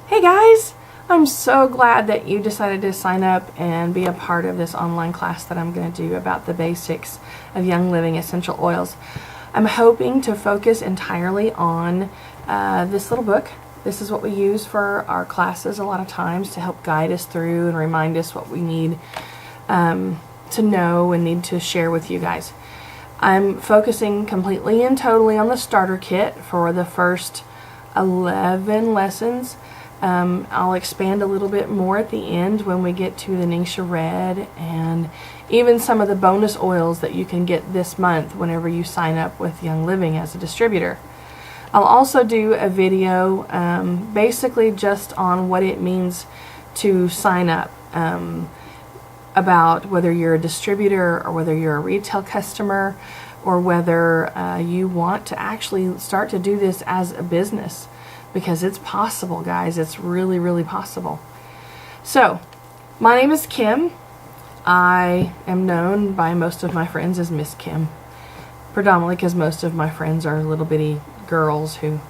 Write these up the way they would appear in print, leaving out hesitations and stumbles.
Hey guys! I'm so glad that you decided to sign up and be a part of this online class that I'm going to do about the basics of Young Living essential oils. I'm hoping to focus entirely on this little book. This is what we use for our classes a lot of times to help guide us through and remind us what we need to know and need to share with you guys. I'm focusing completely and totally on the starter kit for the first 11 lessons. I'll expand a little bit more at the end when we get to the Ningxia Red and even some of the bonus oils that you can get this month whenever you sign up with Young Living as a distributor. I'll also do a video basically just on what it means to sign up, about whether you're a distributor or whether you're a retail customer or whether you want to actually start to do this as a business. Because it's possible, guys. It's really, really possible. So, my name is Kim. I am known by most of my friends as Miss Kim. Predominantly because most of my friends are little bitty girls who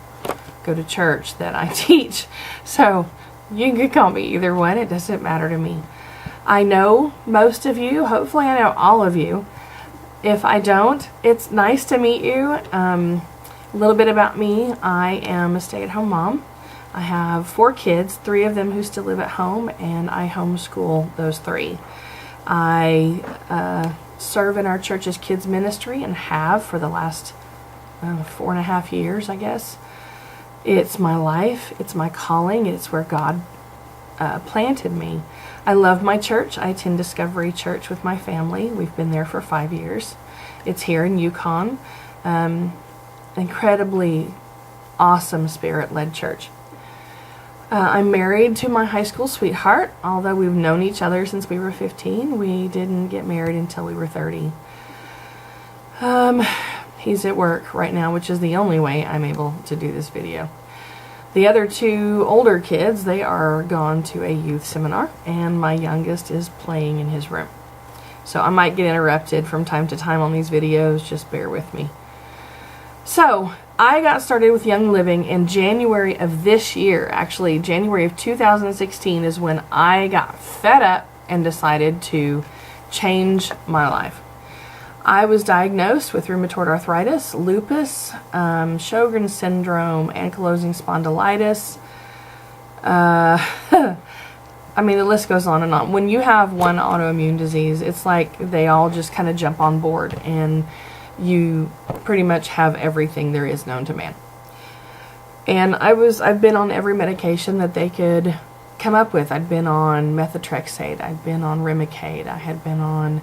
go to church that I teach. So, you can call me either one. It doesn't matter to me. I know most of you. Hopefully I know all of you. If I don't, it's nice to meet you. A little bit about me. I am a stay-at-home mom. I have 4 kids, 3 of them who still live at home, and I homeschool those 3. I serve in our church's kids ministry and have for the last 4.5 years, I guess. It's my life. It's my calling. It's where God planted me. I love my church. I attend Discovery Church with my family. We've been there for 5 years. It's here in Yukon. Incredibly awesome spirit-led church. I'm married to my high school sweetheart. Although we've known each other since we were 15, we didn't get married until we were 30. He's at work right now, which is the only way I'm able to do this video. The other 2 older kids, they are gone to a youth seminar, and my youngest is playing in his room. So I might get interrupted from time to time on these videos, just bear with me. So, I got started with Young Living in January of this year. Actually, January of 2016 is when I got fed up and decided to change my life. I was diagnosed with rheumatoid arthritis, lupus, Sjogren's syndrome, ankylosing spondylitis. I mean, the list goes on and on. When you have one autoimmune disease, it's like they all just kind of jump on board and you pretty much have everything there is known to man. And I've been on every medication that they could come up with. I'd been on methotrexate, I'd been on Remicade, I had been on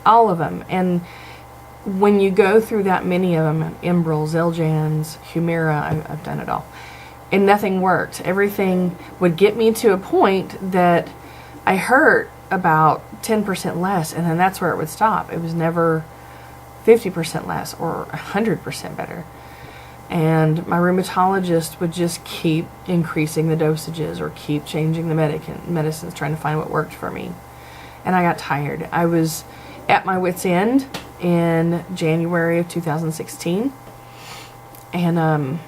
all of them. And when you go through that many of them, Enbrel, Xeljanz, Humira, I've done it all. And nothing worked. Everything would get me to a point that I hurt about 10% less, and then that's where it would stop. It was never 50% less or 100% better. And my rheumatologist would just keep increasing the dosages or keep changing the medicines, trying to find what worked for me. And I got tired. I was at my wit's end in January of 2016, and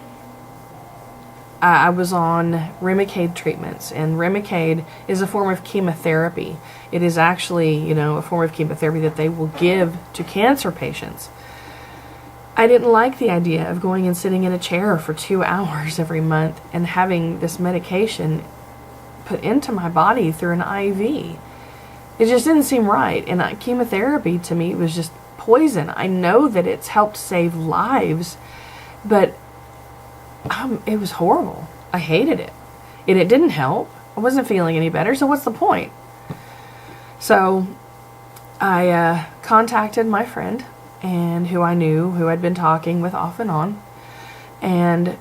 I was on Remicade treatments, and Remicade is a form of chemotherapy. It is actually, a form of chemotherapy that they will give to cancer patients. I didn't like the idea of going and sitting in a chair for 2 hours every month and having this medication put into my body through an IV. It just didn't seem right, and chemotherapy to me was just poison. I know that it's helped save lives, but it was horrible. I hated it. And it didn't help. I wasn't feeling any better, so what's the point? So I contacted my friend, and who I knew, who I'd been talking with off and on, and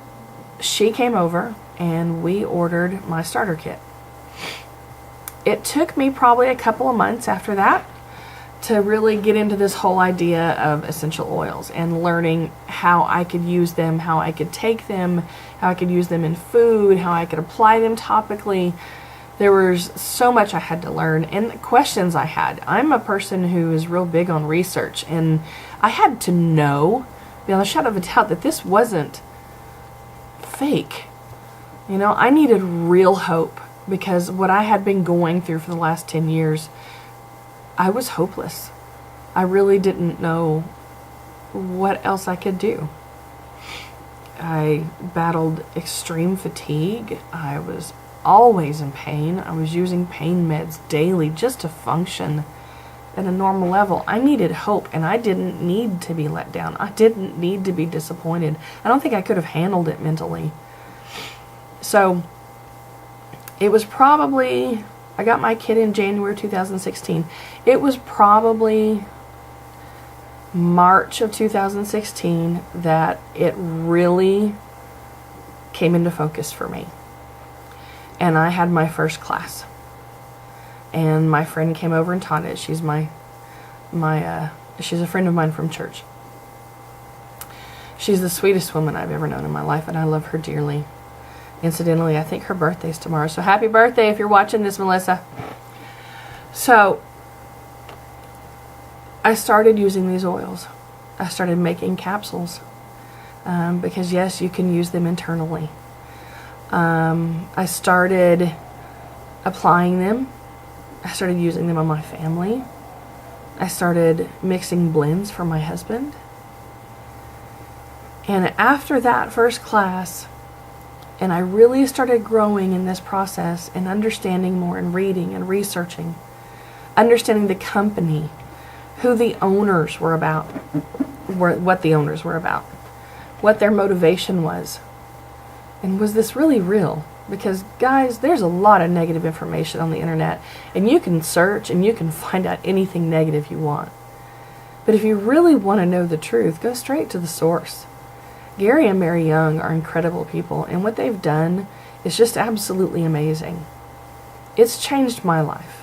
she came over and we ordered my starter kit. It took me probably a couple of months after that to really get into this whole idea of essential oils and learning how I could use them, how I could take them, how I could use them in food, how I could apply them topically. There was so much I had to learn and questions I had. I'm a person who is real big on research, and I had to know, beyond a shadow of a doubt, that this wasn't fake. You know, I needed real hope because what I had been going through for the last 10 years, I was hopeless. I really didn't know what else I could do. I battled extreme fatigue. I was always in pain. I was using pain meds daily just to function at a normal level. I needed hope, and I didn't need to be let down. I didn't need to be disappointed. I don't think I could have handled it mentally. So it was probably, I got my kid in January 2016. It was probably March of 2016 that it really came into focus for me. And I had my first class. And my friend came over and taught it. She's she's a friend of mine from church. She's the sweetest woman I've ever known in my life, and I love her dearly. Incidentally, I think her birthday's tomorrow, so happy birthday if you're watching this, Melissa. So, I started using these oils. I started making capsules, because yes, you can use them internally. I started applying them. I started using them on my family. I started mixing blends for my husband. And after that first class, and I really started growing in this process and understanding more and reading and researching, understanding the company, who the owners were about, what the owners were about, what their motivation was. And was this really real? Because guys, there's a lot of negative information on the internet, and you can search and you can find out anything negative you want. But if you really want to know the truth, go straight to the source. Gary and Mary Young are incredible people, and what they've done is just absolutely amazing. It's changed my life.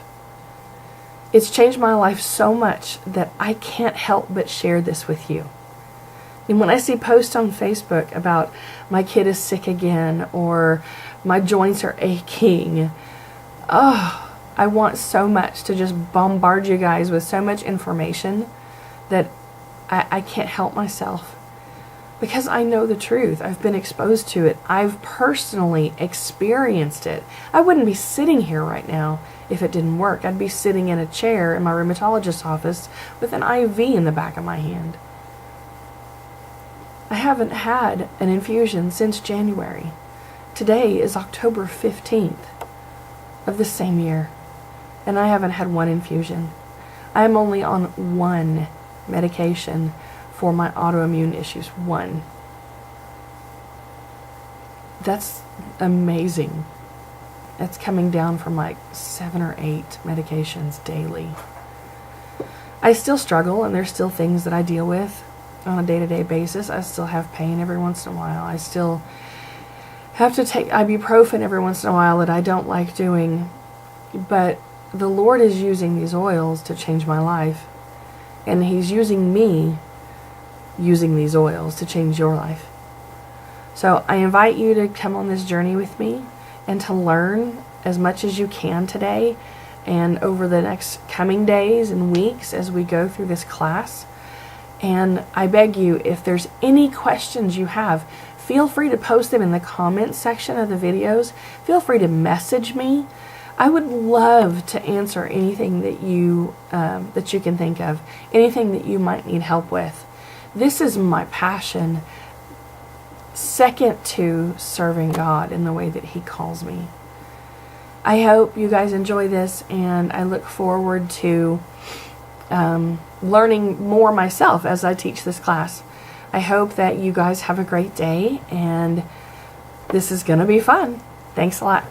It's changed my life so much that I can't help but share this with you. And when I see posts on Facebook about my kid is sick again, or my joints are aching, oh, I want so much to just bombard you guys with so much information that I can't help myself. Because I know the truth. I've been exposed to it. I've personally experienced it. I wouldn't be sitting here right now if it didn't work. I'd be sitting in a chair in my rheumatologist's office with an IV in the back of my hand. I haven't had an infusion since January. Today is October 15th of the same year, and I haven't had one infusion. I am only on one medication for my autoimmune issues. One. That's amazing. That's coming down from like 7 or 8 medications daily. I still struggle, and there's still things that I deal with on a day-to-day basis. I still have pain every once in a while. I still have to take ibuprofen every once in a while that I don't like doing. But the Lord is using these oils to change my life. And He's using me using these oils to change your life. So I invite you to come on this journey with me and to learn as much as you can today and over the next coming days and weeks as we go through this class. And I beg you, if there's any questions you have, feel free to post them in the comments section of the videos. Feel free to message me. I would love to answer anything that you can think of, anything that you might need help with. This is my passion, second to serving God in the way that He calls me. I hope you guys enjoy this, and I look forward to learning more myself as I teach this class. I hope that you guys have a great day, and this is going to be fun. Thanks a lot.